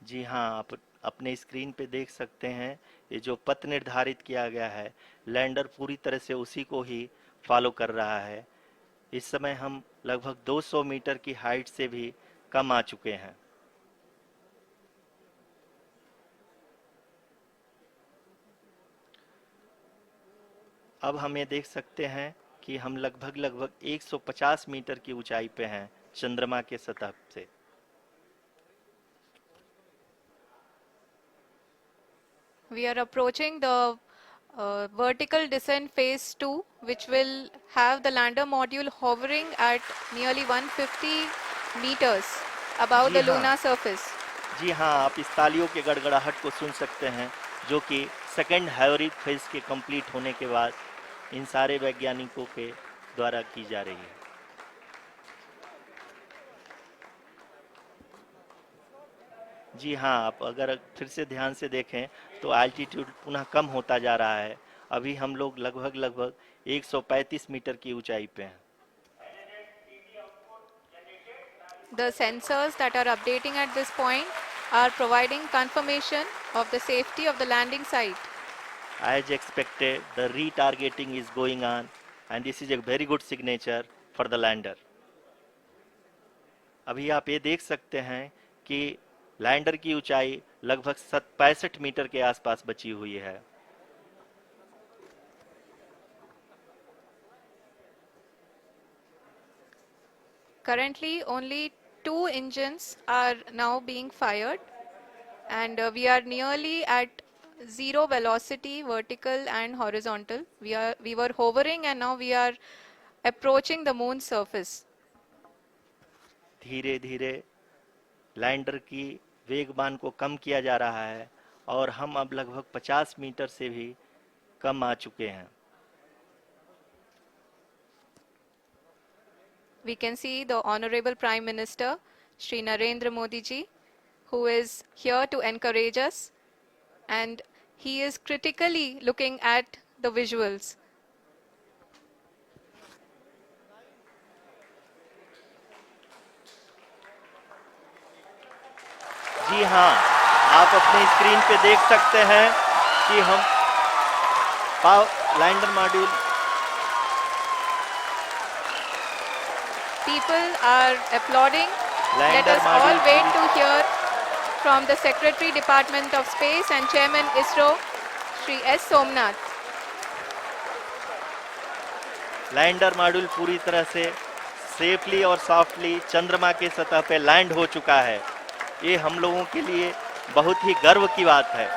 जी हाँ, आप अपने स्क्रीन पे देख सकते हैं, ये जो पथ निर्धारित किया गया है, लैंडर पूरी तरह से उसी को ही फॉलो कर रहा है। इस समय हम लगभग 200 मीटर की हाइट से भी कम आ चुके हैं। अब हम ये देख सकते हैं कि हम लगभग लगभग 150 मीटर की ऊंचाई पे हैं चंद्रमा के सतह से। We are approaching the vertical descent phase 2, which will have the lander module hovering at nearly 150 meters above ji the हाँ, lunar surface. जी हाँ, आप इस तालियों के गड़गड़ाहट को सुन सकते हैं, जो कि सेकंड हैवरिक फेज के कंप्लीट होने के बाद इन सारे वैज्ञानिकों के द्वारा की जा रही है। जी हाँ, आप अगर फिर से ध्यान से देखें तो एल्टीट्यूड पुनः कम होता जा रहा है। अभी हम लोग लगभग लगभग 135 मीटर की ऊंचाई पे हैं। The sensors that are updating at this point are providing confirmation of the safety of the landing site. As expected, the retargeting is going on, and this is a very good signature for the lander. अभी आप ये देख सकते हैं कि lander की ऊंचाई लगभग 65 मीटर के आसपास बची हुई है। Currently, only 2 engines are now being fired, and we are nearly at zero velocity, vertical and horizontal. We were hovering, and now we are approaching the moon's surface. धीरे धीरे लैंडर की वेगमान को कम किया जा रहा है और हम अब लगभग 50 मीटर से भी कम आ चुके हैं। We can see the Honorable Prime Minister, Shri Narendra Modi ji, who is here to encourage us, and he is critically looking at the visuals. जी हाँ, आप अपने स्क्रीन पे देख सकते हैं कि हम lander module People are applauding. Let lander us all module wait to hear from the Secretary Department of Space and Chairman ISRO, Shri S. Somnath. Lander module पूरी तरह से सेफली और सॉफ्टली चंद्रमा के सतह पे लैंड हो चुका है। ये हम लोगों के लिए बहुत ही गर्व की बात है।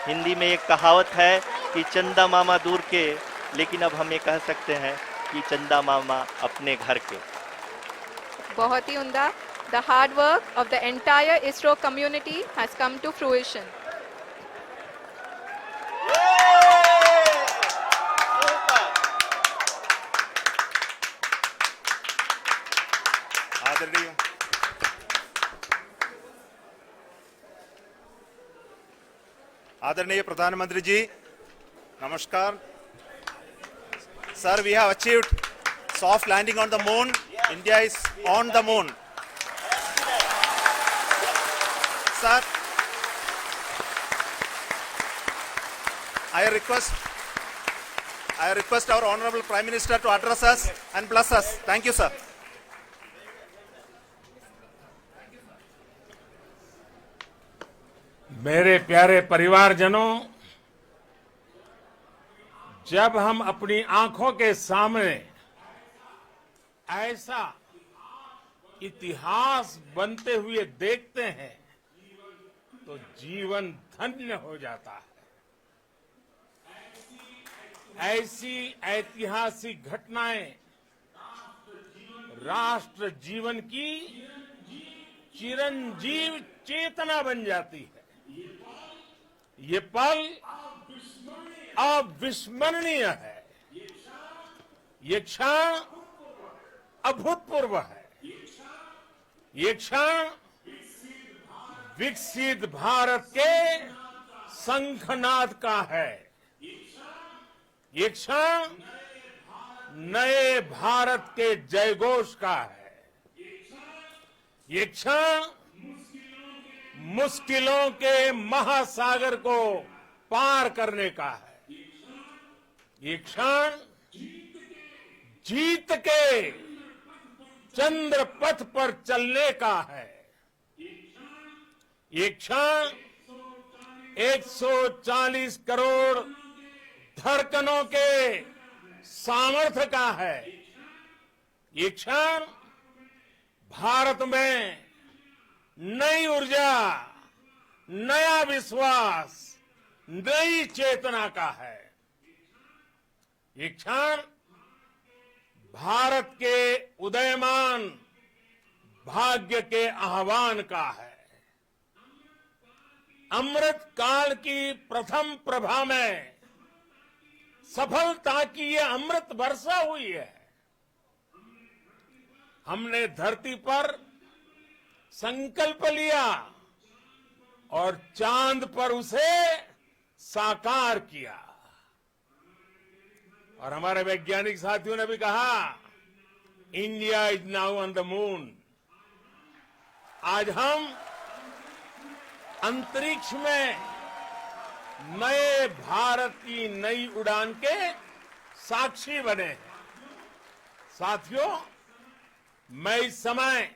हिंदी में एक कहावत है कि चंदा मामा दूर के, लेकिन अब हम ये कह सकते हैं कि चंदा मामा अपने घर के। बहुत ही उम्दा. The hard work of the entire ISRO community has come to fruition. आदरणीय आदरणीय प्रधानमंत्री जी, नमस्कार. Sir, we have achieved soft landing on the moon. India is on the moon. Sir, I request our Honorable Prime Minister to address us and bless us. Thank you, sir. मेरे प्यारे परिवारजनों, जब हम अपनी आंखों के सामने ऐसा इतिहास बनते हुए देखते हैं तो जीवन धन्य हो जाता है। ऐसी ऐतिहासिक घटनाएं राष्ट्र जीवन की चिरंजीव चेतना बन जाती है। ये पल अविस्मरणीय है। ये क्षण अभूतपूर्व है। ये क्षण विकसित भारत के शंखनाद का है। ये क्षण नए भारत के जयघोष का है। ये क्षण मुश्किलों के महासागर को पार करने का है। ये क्षण जीत के चंद्र पथ पर चलने का है। ये क्षण 140 करोड़ धड़कनों के सामर्थ्य का है। ये क्षण भारत में नई ऊर्जा, नया विश्वास, नई चेतना का है। ये क्षण भारत के उदयमान भाग्य के आह्वान का है। अमृत काल की प्रथम प्रभा में सफलता की ये अमृत वर्षा हुई है। हमने धरती पर संकल्प लिया और चांद पर उसे साकार किया। और हमारे वैज्ञानिक साथियों ने भी कहा, India is now on the moon. आज हम अंतरिक्ष में नए भारत की नई उड़ान के साक्षी बने हैं। साथियों, मैं इस समय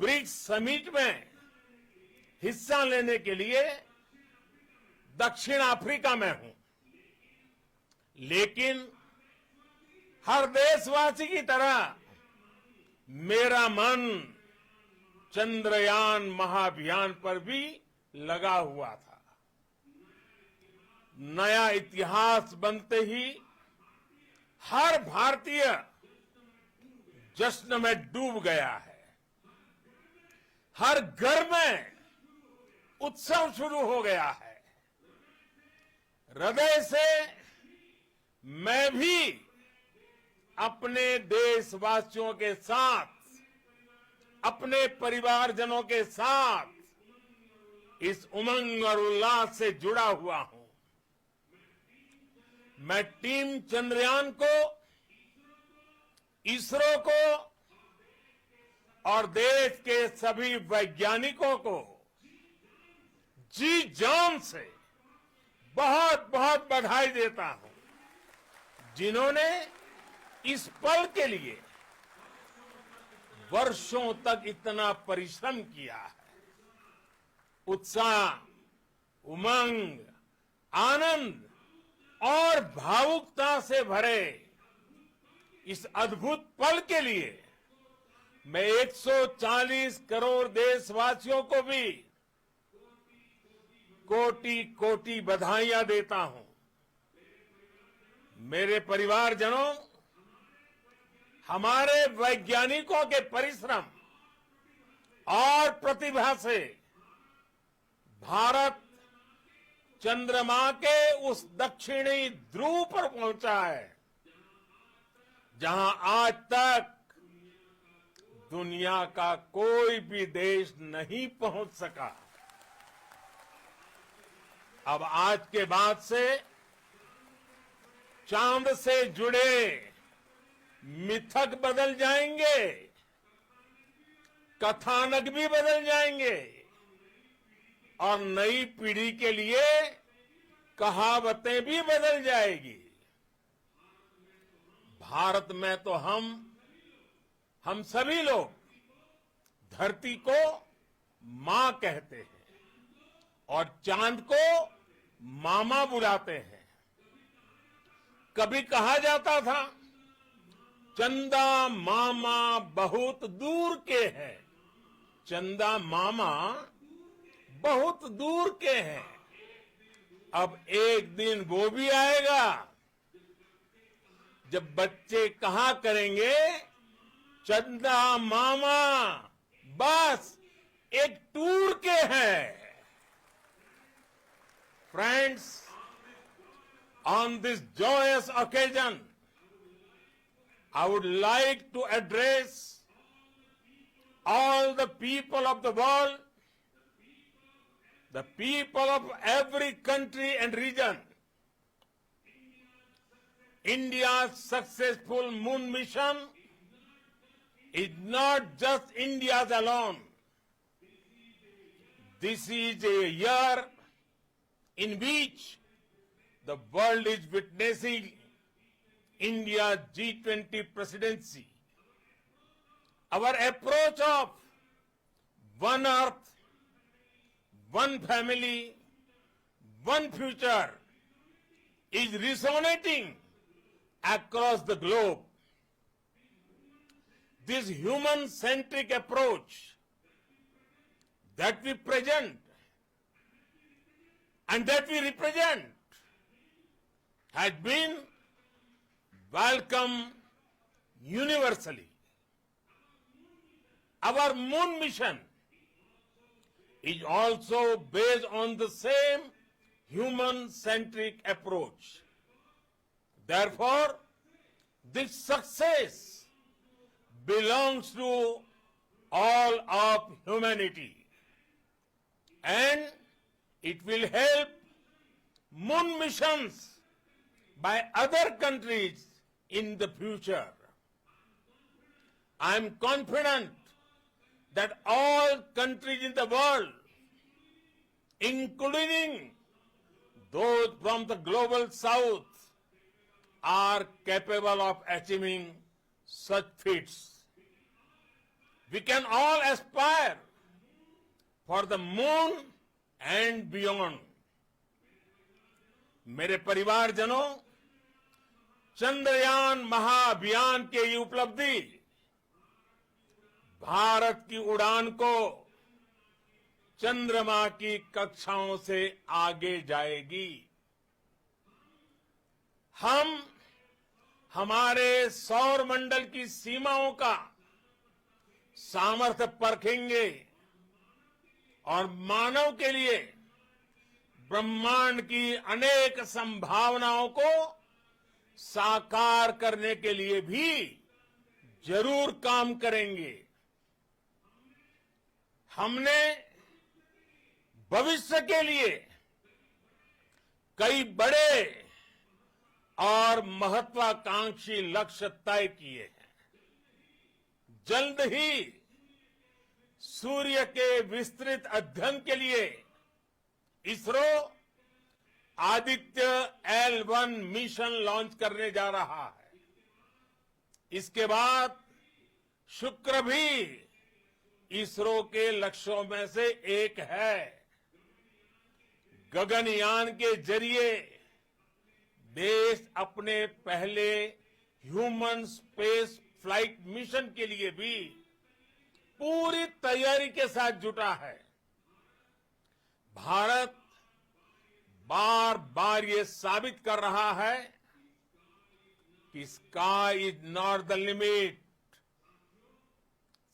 ब्रिक्स समिट में हिस्सा लेने के लिए दक्षिण अफ्रीका में हूं, लेकिन हर देशवासी की तरह मेरा मन चंद्रयान महाअभियान पर भी लगा हुआ था। नया इतिहास बनते ही हर भारतीय जश्न में डूब गया है। हर घर में उत्सव शुरू हो गया है। हृदय से मैं भी अपने देशवासियों के साथ, अपने परिवारजनों के साथ इस उमंग और उल्लास से जुड़ा हुआ हूं। मैं टीम चंद्रयान को, इसरो को और देश के सभी वैज्ञानिकों को जी जान से बहुत बहुत बधाई देता हूं, जिन्होंने इस पल के लिए वर्षों तक इतना परिश्रम किया है। उत्साह, उमंग, आनंद और भावुकता से भरे इस अद्भुत पल के लिए मैं 140 करोड़ देशवासियों को भी कोटि कोटि बधाइयां देता हूं। मेरे परिवारजनों, हमारे वैज्ञानिकों के परिश्रम और प्रतिभा से भारत चंद्रमा के उस दक्षिणी ध्रुव पर पहुंचा है, जहां आज तक दुनिया का कोई भी देश नहीं पहुंच सका। अब आज के बाद से चांद से जुड़े मिथक बदल जाएंगे, कथानक भी बदल जाएंगे और नई पीढ़ी के लिए कहावतें भी बदल जाएगी। भारत में तो हम सभी लोग धरती को मां कहते हैं और चांद को मामा बुलाते हैं। कभी कहा जाता था, चंदा मामा बहुत दूर के हैं। चंदा मामा बहुत दूर के हैं। अब एक दिन वो भी आएगा जब बच्चे कहा करेंगे, चंदा मामा बस एक टूर के हैं। Friends, on this joyous occasion, I would like to address all the people of the world, the people of every country and region. India's successful moon mission is not just India's alone. This is a year in which the world is witnessing India's G20 presidency. Our approach of one earth, one family, one future is resonating across the globe. This human-centric approach that we present and that we represent has been welcomed universally. Our moon mission is also based on the same human-centric approach. Therefore, this success belongs to all of humanity, and it will help moon missions by other countries in the future. I am confident that all countries in the world, including those from the global south, are capable of achieving such feats. We can all aspire for the moon and beyond. मेरे परिवारजनों, चंद्रयान महाअभियान के ये उपलब्धि भारत की उड़ान को चंद्रमा की कक्षाओं से आगे जाएगी। हम हमारे सौर मंडल की सीमाओं का सामर्थ्य परखेंगे और मानव के लिए ब्रह्मांड की अनेक संभावनाओं को साकार करने के लिए भी जरूर काम करेंगे। हमने भविष्य के लिए कई बड़े और महत्वाकांक्षी लक्ष्य तय किए हैं। जल्द ही सूर्य के विस्तृत अध्ययन के लिए ISRO Aditya L1 mission launch करने जा रहा है। इसके बाद शुक्र भी इसरो के लक्ष्यों में से एक है। गगनयान के जरिए देश अपने पहले ह्यूमन स्पेस फ्लाइट मिशन के लिए भी पूरी तैयारी के साथ जुटा है। भारत बार बार ये साबित कर रहा है कि sky is not the limit.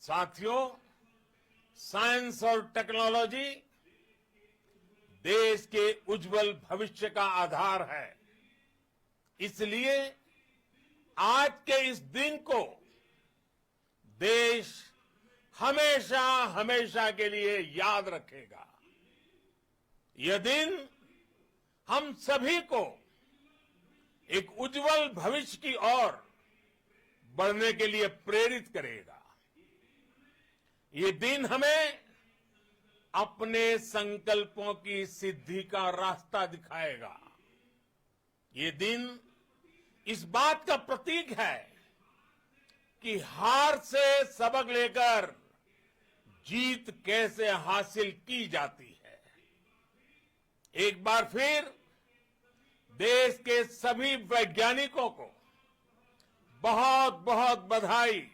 साथियों, साइंस और टेक्नोलॉजी देश के उज्जवल भविष्य का आधार है। इसलिए आज के इस दिन को देश हमेशा हमेशा के लिए याद रखेगा। यह दिन हम सभी को एक उज्जवल भविष्य की ओर बढ़ने के लिए प्रेरित करेगा। ये दिन हमें अपने संकल्पों की सिद्धि का रास्ता दिखाएगा। ये दिन इस बात का प्रतीक है कि हार से सबक लेकर जीत कैसे हासिल की जाती है। एक बार फिर देश के सभी वैज्ञानिकों को बहुत बहुत बधाई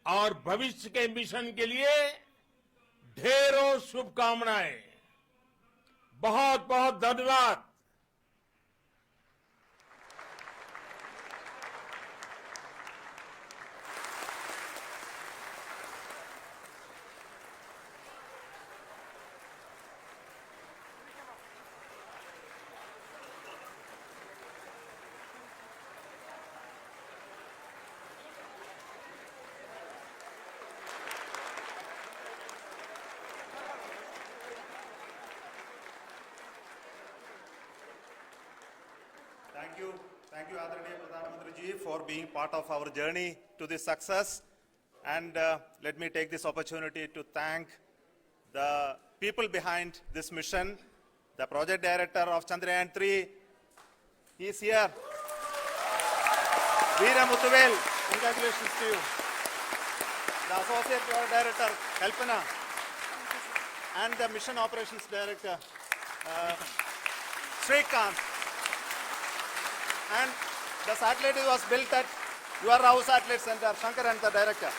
और भविष्य के मिशन के लिए ढेरों शुभकामनाएं। बहुत बहुत धन्यवाद। Thank you, Adaraniya Pradhan Mantri ji, for being part of our journey to this success. And let me take this opportunity to thank the people behind this mission, the project director of Chandrayaan 3, he is here. Veera Muthuvel, congratulations to you. The associate project director, Kalpana, and the mission operations director, Srikanth. And the satellite was built at UR Rao Satellite Center, Shankar and the director.